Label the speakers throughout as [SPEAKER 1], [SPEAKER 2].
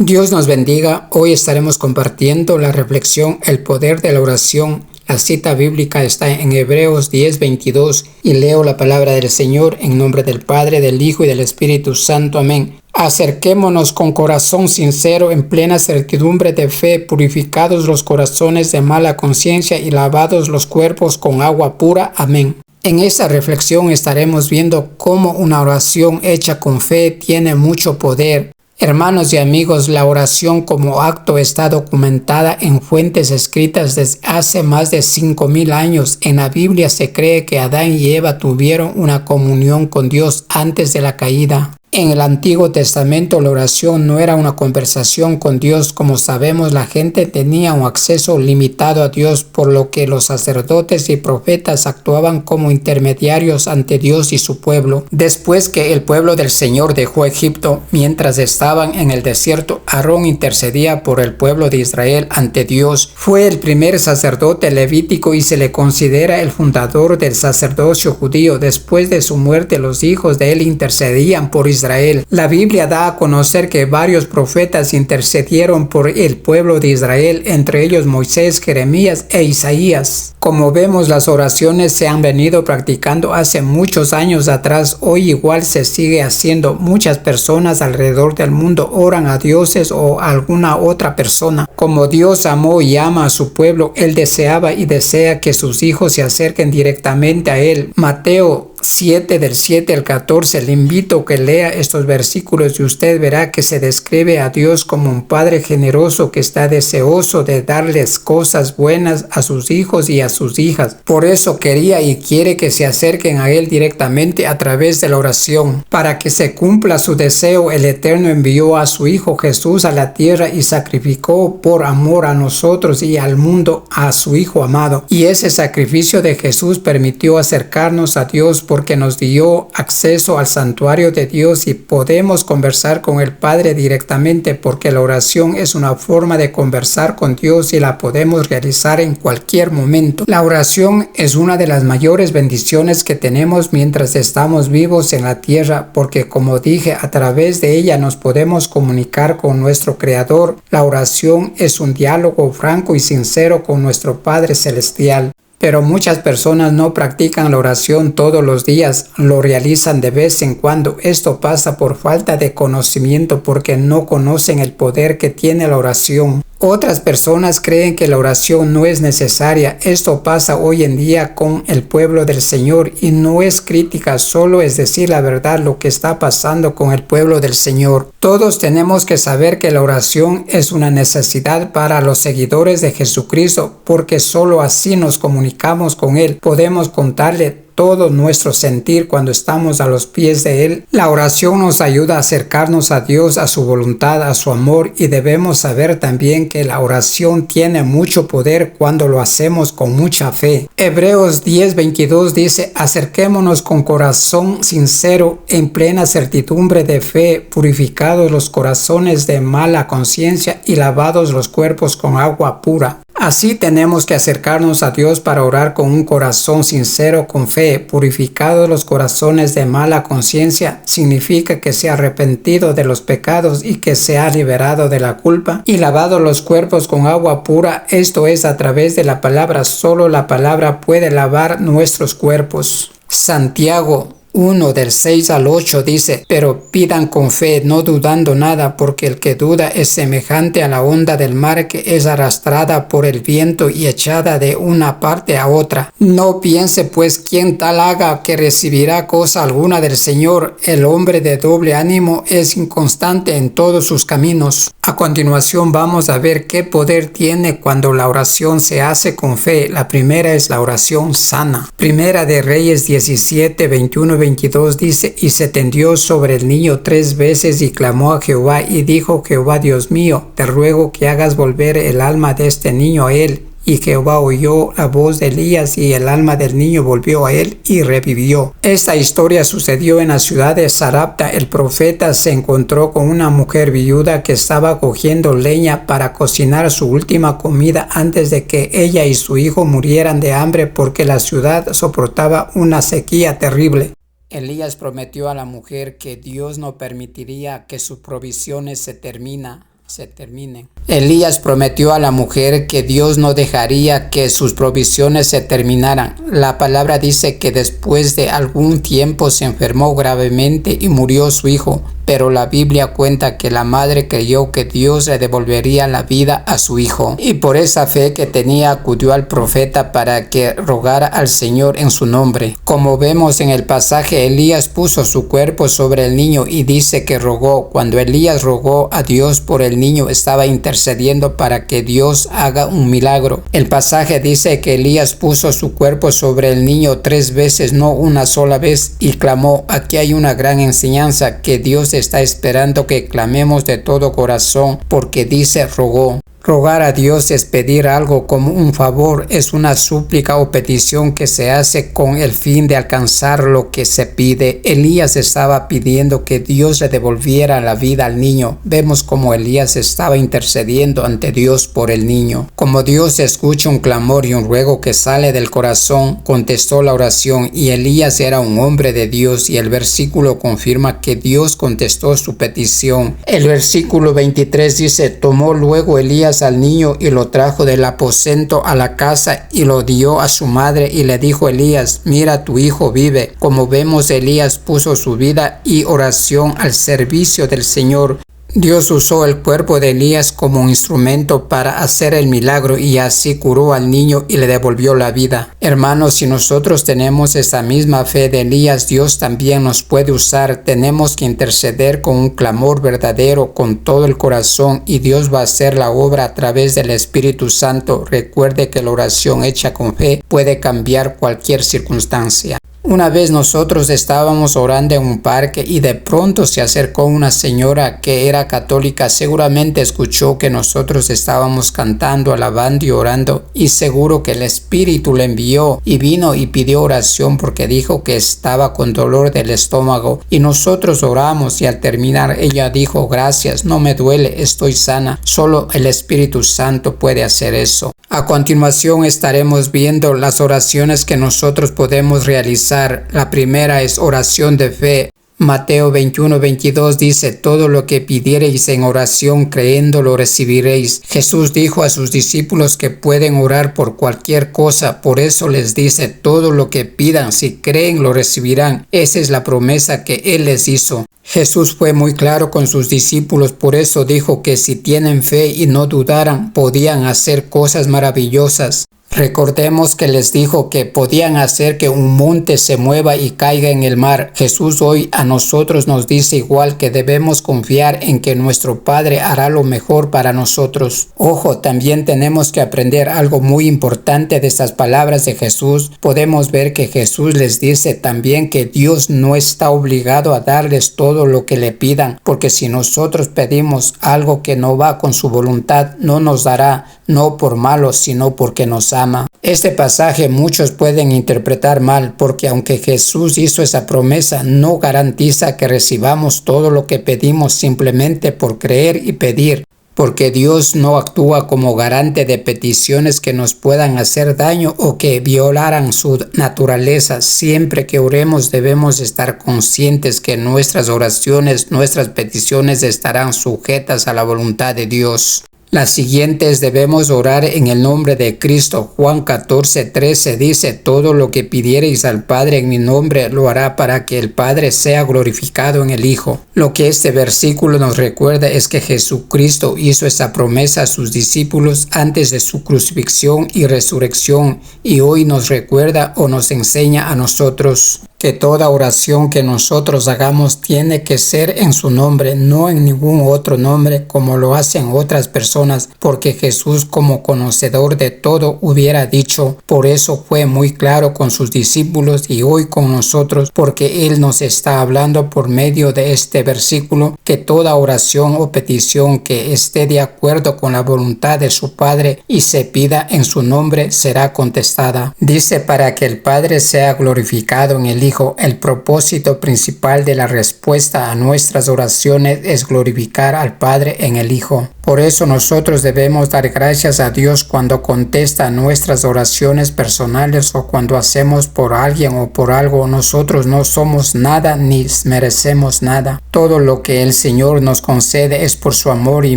[SPEAKER 1] Dios nos bendiga. Hoy estaremos compartiendo la reflexión El poder de la oración. La cita bíblica está en Hebreos 10:22 y leo la palabra del Señor en nombre del Padre, del Hijo y del Espíritu Santo. Amén. Acerquémonos con corazón sincero, en plena certidumbre de fe, purificados los corazones de mala conciencia y lavados los cuerpos con agua pura. Amén. En esta reflexión estaremos viendo cómo una oración hecha con fe tiene mucho poder. Hermanos y amigos, la oración como acto está documentada en fuentes escritas desde hace más de 5,000 años. En la Biblia se cree que Adán y Eva tuvieron una comunión con Dios antes de la caída. En el Antiguo Testamento la oración no era una conversación con Dios. Como sabemos, la gente tenía un acceso limitado a Dios, por lo que los sacerdotes y profetas actuaban como intermediarios ante Dios y su pueblo. Después que el pueblo del Señor dejó Egipto, mientras estaban en el desierto, Aarón intercedía por el pueblo de Israel ante Dios. Fue el primer sacerdote levítico y se le considera el fundador del sacerdocio judío. Después de su muerte, los hijos de él intercedían por Israel. La Biblia da a conocer que varios profetas intercedieron por el pueblo de Israel, entre ellos Moisés, Jeremías e Isaías. Como vemos, las oraciones se han venido practicando hace muchos años atrás. Hoy igual se sigue haciendo. Muchas personas alrededor del mundo oran a dioses o a alguna otra persona. Como Dios amó y ama a su pueblo, Él deseaba y desea que sus hijos se acerquen directamente a Él. Mateo 7 del 7 al 14. Le invito a que lea estos versículos y usted verá que se describe a Dios como un padre generoso que está deseoso de darles cosas buenas a sus hijos y a sus hijas. Por eso quería y quiere que se acerquen a Él directamente a través de la oración. Para que se cumpla su deseo, el Eterno envió a su Hijo Jesús a la tierra y sacrificó por amor a nosotros y al mundo a su Hijo amado. Y ese sacrificio de Jesús permitió acercarnos a Dios, porque nos dio acceso al santuario de Dios y podemos conversar con el Padre directamente, porque la oración es una forma de conversar con Dios y la podemos realizar en cualquier momento. La oración es una de las mayores bendiciones que tenemos mientras estamos vivos en la tierra, porque como dije, a través de ella nos podemos comunicar con nuestro Creador. La oración es un diálogo franco y sincero con nuestro Padre Celestial. Pero muchas personas no practican la oración todos los días, lo realizan de vez en cuando. Esto pasa por falta de conocimiento, porque no conocen el poder que tiene la oración. Otras personas creen que la oración no es necesaria. Esto pasa hoy en día con el pueblo del Señor y no es crítica, solo es decir la verdad lo que está pasando con el pueblo del Señor. Todos tenemos que saber que la oración es una necesidad para los seguidores de Jesucristo, porque solo así nos comunicamos con Él. Podemos contarle todo nuestro sentir cuando estamos a los pies de Él. La oración nos ayuda a acercarnos a Dios, a su voluntad, a su amor, y debemos saber también que la oración tiene mucho poder cuando lo hacemos con mucha fe. Hebreos 10:22 dice: acerquémonos con corazón sincero, en plena certidumbre de fe, purificados los corazones de mala conciencia y lavados los cuerpos con agua pura. Así tenemos que acercarnos a Dios para orar con un corazón sincero, con fe. Purificados los corazones de mala conciencia significa que se ha arrepentido de los pecados y que se ha liberado de la culpa, y lavado los cuerpos con agua pura, esto es a través de la palabra. Solo la palabra puede lavar nuestros cuerpos. Santiago 1 del 6 al 8 dice: pero pidan con fe, no dudando nada, porque el que duda es semejante a la onda del mar, que es arrastrada por el viento y echada de una parte a otra. No piense pues quien tal haga que recibirá cosa alguna del Señor. El hombre de doble ánimo es inconstante en todos sus caminos. A continuación vamos a ver qué poder tiene cuando la oración se hace con fe. La primera es la oración sana. Primera de Reyes 17:21-22 dice: y se tendió sobre el niño 3 veces y clamó a Jehová, y dijo Jehová: Dios mío, te ruego que hagas volver el alma de este niño a él. Y Jehová oyó la voz de Elías, y el alma del niño volvió a él y revivió. Esta historia sucedió en la ciudad de Sarepta. El profeta se encontró con una mujer viuda que estaba cogiendo leña para cocinar su última comida antes de que ella y su hijo murieran de hambre, porque la ciudad soportaba una sequía terrible. Elías prometió a la mujer que Dios no permitiría que sus provisiones se terminaran se terminen. Elías prometió a la mujer que Dios no dejaría que sus provisiones se terminaran. La palabra dice que después de algún tiempo se enfermó gravemente y murió su hijo, pero la Biblia cuenta que la madre creyó que Dios le devolvería la vida a su hijo, y por esa fe que tenía acudió al profeta para que rogara al Señor en su nombre. Como vemos en el pasaje, Elías puso su cuerpo sobre el niño y dice que rogó. Cuando Elías rogó a Dios por el niño, estaba intercediendo para que Dios haga un milagro. El pasaje dice que Elías puso su cuerpo sobre el niño 3 veces, no una sola vez, y clamó. Aquí hay una gran enseñanza, que Dios está esperando que clamemos de todo corazón, porque dice rogó. Rogar a Dios es pedir algo como un favor, es una súplica o petición que se hace con el fin de alcanzar lo que se pide. Elías estaba pidiendo que Dios le devolviera la vida al niño. Vemos como Elías estaba intercediendo ante Dios por el niño. Como Dios escucha un clamor y un ruego que sale del corazón, contestó la oración, y Elías era un hombre de Dios, y el versículo confirma que Dios contestó su petición. El versículo 23 dice: tomó luego Elías al niño y lo trajo del aposento a la casa y lo dio a su madre, y le dijo Elías: mira, tu hijo vive. Como vemos, Elías puso su vida y oración al servicio del Señor. Dios usó el cuerpo de Elías como un instrumento para hacer el milagro, y así curó al niño y le devolvió la vida. Hermanos, si nosotros tenemos esa misma fe de Elías, Dios también nos puede usar. Tenemos que interceder con un clamor verdadero, con todo el corazón, y Dios va a hacer la obra a través del Espíritu Santo. Recuerde que la oración hecha con fe puede cambiar cualquier circunstancia. Una vez nosotros estábamos orando en un parque y de pronto se acercó una señora que era católica. Seguramente escuchó que nosotros estábamos cantando, alabando y orando, y seguro que el Espíritu le envió y vino y pidió oración porque dijo que estaba con dolor del estómago, y nosotros oramos, y al terminar ella dijo: gracias, no me duele, estoy sana. Solo el Espíritu Santo puede hacer eso. A continuación estaremos viendo las oraciones que nosotros podemos realizar. La primera es oración de fe. Mateo 21:22 dice: todo lo que pidiereis en oración creyendo lo recibiréis. Jesús dijo a sus discípulos que pueden orar por cualquier cosa, por eso les dice: todo lo que pidan, si creen lo recibirán. Esa es la promesa que Él les hizo. Jesús fue muy claro con sus discípulos, por eso dijo que si tienen fe y no dudaran, podían hacer cosas maravillosas. Recordemos que les dijo que podían hacer que un monte se mueva y caiga en el mar. Jesús hoy a nosotros nos dice igual, que debemos confiar en que nuestro Padre hará lo mejor para nosotros. Ojo, también tenemos que aprender algo muy importante de estas palabras de Jesús. Podemos ver que Jesús les dice también que Dios no está obligado a darles todo lo que le pidan, porque si nosotros pedimos algo que no va con su voluntad, no nos dará, no por malo, sino porque nos ama. Este pasaje muchos pueden interpretar mal, porque aunque Jesús hizo esa promesa, no garantiza que recibamos todo lo que pedimos simplemente por creer y pedir, porque Dios no actúa como garante de peticiones que nos puedan hacer daño o que violaran su naturaleza. Siempre que oremos debemos estar conscientes que nuestras oraciones, nuestras peticiones estarán sujetas a la voluntad de Dios. Las siguientes: debemos orar en el nombre de Cristo. Juan 14:13 dice: todo lo que pidiereis al Padre en mi nombre lo hará, para que el Padre sea glorificado en el Hijo. Lo que este versículo nos recuerda es que Jesucristo hizo esa promesa a sus discípulos antes de su crucifixión y resurrección, y hoy nos recuerda o nos enseña a nosotros que toda oración que nosotros hagamos tiene que ser en su nombre, no en ningún otro nombre como lo hacen otras personas, porque Jesús, como conocedor de todo, hubiera dicho. Por eso fue muy claro con sus discípulos y hoy con nosotros, porque Él nos está hablando por medio de este versículo que toda oración o petición que esté de acuerdo con la voluntad de su Padre y se pida en su nombre será contestada. Dice: para que el Padre sea glorificado en el Hijo. dijo, el propósito principal de la respuesta a nuestras oraciones es glorificar al Padre en el Hijo. Por eso nosotros debemos dar gracias a Dios cuando contesta nuestras oraciones personales o cuando hacemos por alguien o por algo. Nosotros no somos nada ni merecemos nada. Todo lo que el Señor nos concede es por su amor y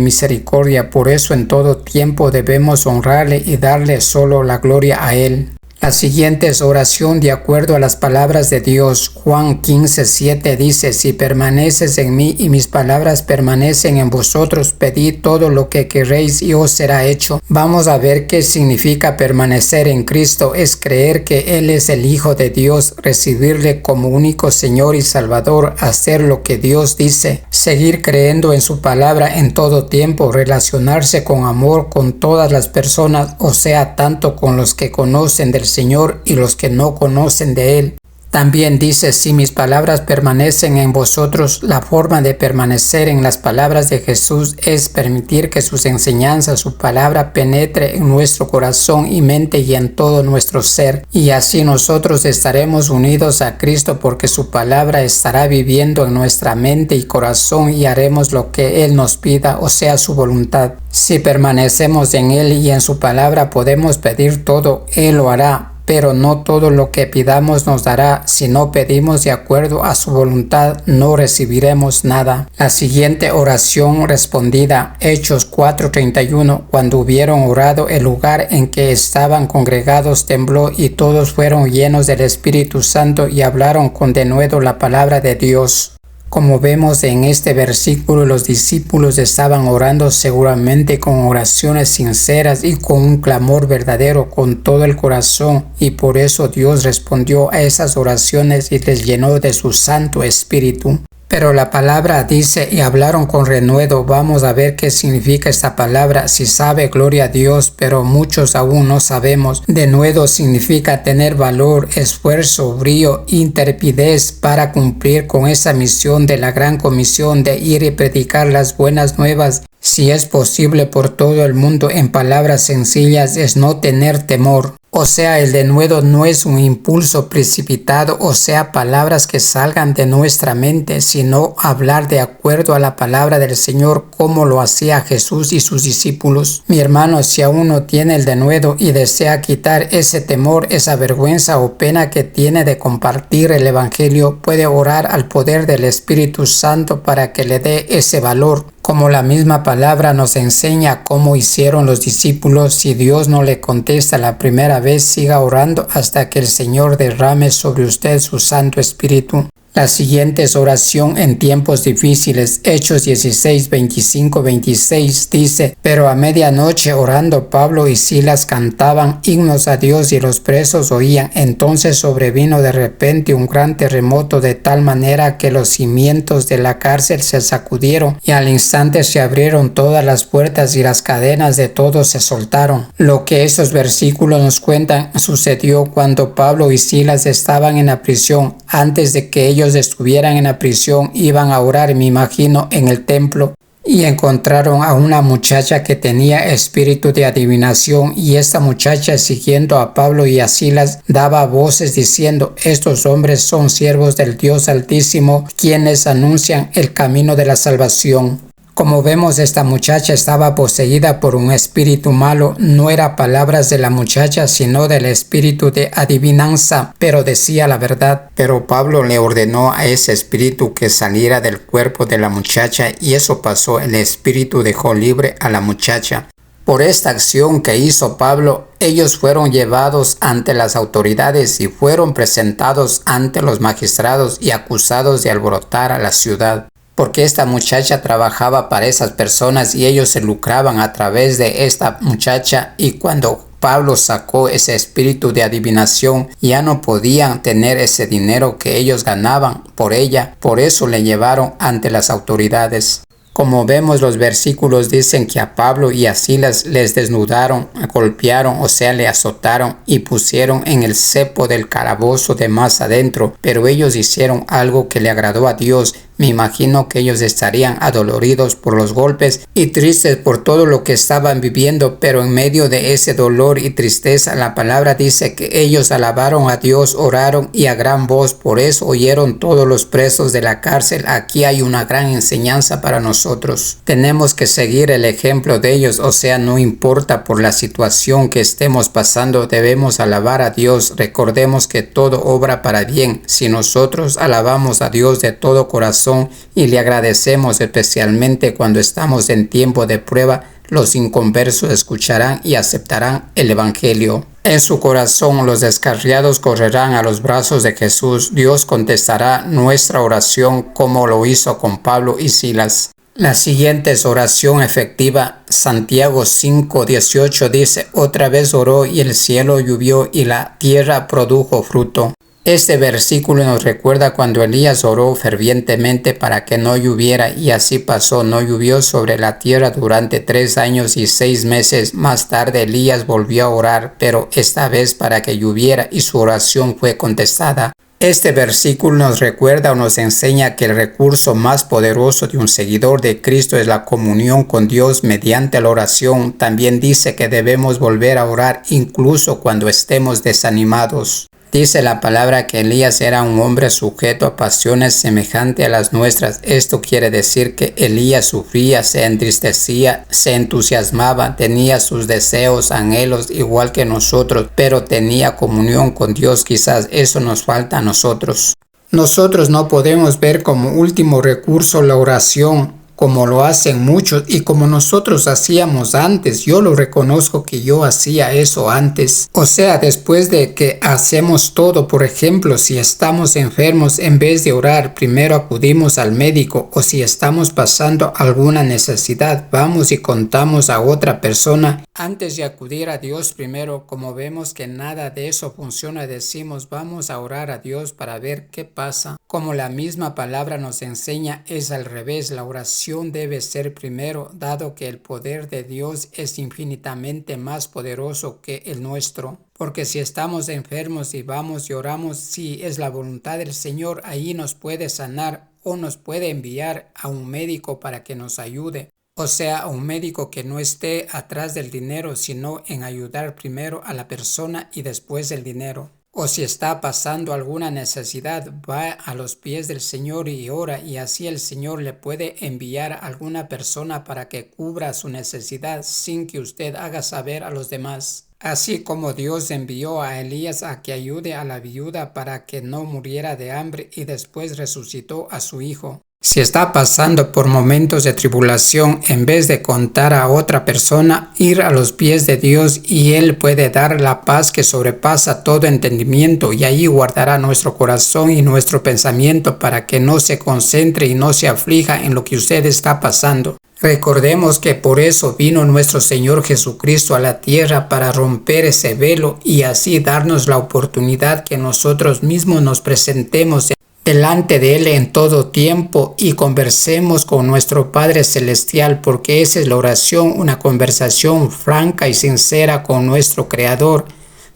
[SPEAKER 1] misericordia. Por eso en todo tiempo debemos honrarle y darle solo la gloria a Él. La siguiente es oración de acuerdo a las palabras de Dios. Juan 15:7 dice, si permaneces en mí y mis palabras permanecen en vosotros, pedid todo lo que queréis y os será hecho. Vamos a ver qué significa permanecer en Cristo. Es creer que Él es el Hijo de Dios, recibirle como único Señor y Salvador, hacer lo que Dios dice, seguir creyendo en su palabra en todo tiempo, relacionarse con amor con todas las personas, o sea, tanto con los que conocen del Señor y los que no conocen de Él. También dice, si mis palabras permanecen en vosotros, la forma de permanecer en las palabras de Jesús es permitir que sus enseñanzas, su palabra penetre en nuestro corazón y mente y en todo nuestro ser. Y así nosotros estaremos unidos a Cristo porque su palabra estará viviendo en nuestra mente y corazón y haremos lo que Él nos pida, o sea, su voluntad. Si permanecemos en Él y en su palabra podemos pedir todo, Él lo hará. Pero no todo lo que pidamos nos dará. Si no pedimos de acuerdo a su voluntad, no recibiremos nada. La siguiente oración respondida, Hechos 4:31, cuando hubieron orado, el lugar en que estaban congregados tembló y todos fueron llenos del Espíritu Santo y hablaron con denuedo la palabra de Dios. Como vemos en este versículo, los discípulos estaban orando seguramente con oraciones sinceras y con un clamor verdadero con todo el corazón, y por eso Dios respondió a esas oraciones y les llenó de su Santo Espíritu. Pero la palabra dice, y hablaron con renuevo. Vamos a ver qué significa esta palabra. Si sabe, gloria a Dios, pero muchos aún no sabemos. Denuedo significa tener valor, esfuerzo, brío, intrepidez para cumplir con esa misión de la gran comisión de ir y predicar las buenas nuevas. Si es posible por todo el mundo, en palabras sencillas, es no tener temor. O sea, el denuedo no es un impulso precipitado, o sea, palabras que salgan de nuestra mente, sino hablar de acuerdo a la palabra del Señor como lo hacía Jesús y sus discípulos. Mi hermano, si aún no tiene el denuedo y desea quitar ese temor, esa vergüenza o pena que tiene de compartir el Evangelio, puede orar al poder del Espíritu Santo para que le dé ese valor. Como la misma palabra nos enseña cómo hicieron los discípulos, si Dios no le contesta la primera vez, siga orando hasta que el Señor derrame sobre usted su Santo Espíritu. La siguiente es oración en tiempos difíciles. Hechos 16, 25, 26 dice, pero a medianoche orando Pablo y Silas cantaban himnos a Dios y los presos oían. Entonces sobrevino de repente un gran terremoto de tal manera que los cimientos de la cárcel se sacudieron y al instante se abrieron todas las puertas y las cadenas de todos se soltaron. Lo que esos versículos nos cuentan sucedió cuando Pablo y Silas estaban en la prisión. Antes de que ellos estuvieran en la prisión, iban a orar, me imagino, en el templo, y encontraron a una muchacha que tenía espíritu de adivinación, y esta muchacha, siguiendo a Pablo y a Silas, daba voces diciendo, estos hombres son siervos del Dios Altísimo, quienes anuncian el camino de la salvación. Como vemos, esta muchacha estaba poseída por un espíritu malo. No era palabras de la muchacha, sino del espíritu de adivinanza, pero decía la verdad. Pero Pablo le ordenó a ese espíritu que saliera del cuerpo de la muchacha, y eso pasó. El espíritu dejó libre a la muchacha. Por esta acción que hizo Pablo, ellos fueron llevados ante las autoridades y fueron presentados ante los magistrados y acusados de alborotar a la ciudad. Porque esta muchacha trabajaba para esas personas y ellos se lucraban a través de esta muchacha, y cuando Pablo sacó ese espíritu de adivinación, ya no podían tener ese dinero que ellos ganaban por ella, por eso le llevaron ante las autoridades. Como vemos, los versículos dicen que a Pablo y a Silas les desnudaron, golpearon, o sea, le azotaron y pusieron en el cepo del calabozo de más adentro, pero ellos hicieron algo que le agradó a Dios. Me imagino que ellos estarían adoloridos por los golpes y tristes por todo lo que estaban viviendo, pero en medio de ese dolor y tristeza, la palabra dice que ellos alabaron a Dios, oraron y a gran voz. Por eso oyeron todos los presos de la cárcel. Aquí hay una gran enseñanza para nosotros. Tenemos que seguir el ejemplo de ellos, o sea, no importa por la situación que estemos pasando, debemos alabar a Dios. Recordemos que todo obra para bien. Si nosotros alabamos a Dios de todo corazón y le agradecemos, especialmente cuando estamos en tiempo de prueba, los inconversos escucharán y aceptarán el Evangelio. En su corazón los descarriados correrán a los brazos de Jesús. Dios contestará nuestra oración como lo hizo con Pablo y Silas. La siguiente es oración efectiva. Santiago 5:18 dice: otra vez oró y el cielo llovió y la tierra produjo fruto. Este versículo nos recuerda cuando Elías oró fervientemente para que no lloviera, y así pasó, no llovió sobre la tierra durante 3 años y 6 meses. Más tarde Elías volvió a orar, pero esta vez para que lloviera, y su oración fue contestada. Este versículo nos recuerda o nos enseña que el recurso más poderoso de un seguidor de Cristo es la comunión con Dios mediante la oración. También dice que debemos volver a orar incluso cuando estemos desanimados. Dice la palabra que Elías era un hombre sujeto a pasiones semejantes a las nuestras. Esto quiere decir que Elías sufría, se entristecía, se entusiasmaba, tenía sus deseos, anhelos igual que nosotros, pero tenía comunión con Dios. Quizás eso nos falta a nosotros. Nosotros no podemos ver como último recurso la oración, como lo hacen muchos y como nosotros hacíamos antes. Yo lo reconozco que yo hacía eso antes. O sea, después de que hacemos todo, por ejemplo, si estamos enfermos, en vez de orar, primero acudimos al médico, o si estamos pasando alguna necesidad, vamos y contamos a otra persona. Antes de acudir a Dios primero, como vemos que nada de eso funciona, decimos vamos a orar a Dios para ver qué pasa. Como la misma palabra nos enseña, es al revés. La oración debe ser primero, dado que el poder de Dios es infinitamente más poderoso que el nuestro. Porque si estamos enfermos y vamos y oramos, si es la voluntad del Señor, ahí nos puede sanar o nos puede enviar a un médico para que nos ayude. O sea, a un médico que no esté atrás del dinero, sino en ayudar primero a la persona y después el dinero. O si está pasando alguna necesidad, va a los pies del Señor y ora, y así el Señor le puede enviar a alguna persona para que cubra su necesidad sin que usted haga saber a los demás. Así como Dios envió a Elías a que ayude a la viuda para que no muriera de hambre y después resucitó a su hijo. Si está pasando por momentos de tribulación, en vez de contar a otra persona, ir a los pies de Dios y Él puede dar la paz que sobrepasa todo entendimiento, y allí guardará nuestro corazón y nuestro pensamiento para que no se concentre y no se aflija en lo que usted está pasando. Recordemos que por eso vino nuestro Señor Jesucristo a la tierra, para romper ese velo y así darnos la oportunidad que nosotros mismos nos presentemos delante de Él en todo tiempo y conversemos con nuestro Padre Celestial, porque esa es la oración, una conversación franca y sincera con nuestro Creador.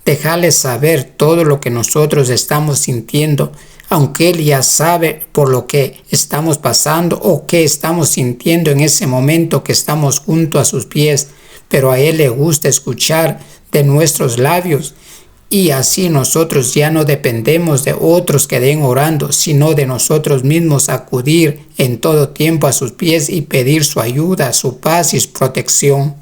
[SPEAKER 1] Dejarle saber todo lo que nosotros estamos sintiendo, aunque Él ya sabe por lo que estamos pasando o qué estamos sintiendo en ese momento que estamos junto a sus pies, pero a Él le gusta escuchar de nuestros labios. Y así nosotros ya no dependemos de otros que den orando, sino de nosotros mismos acudir en todo tiempo a sus pies y pedir su ayuda, su paz y su protección.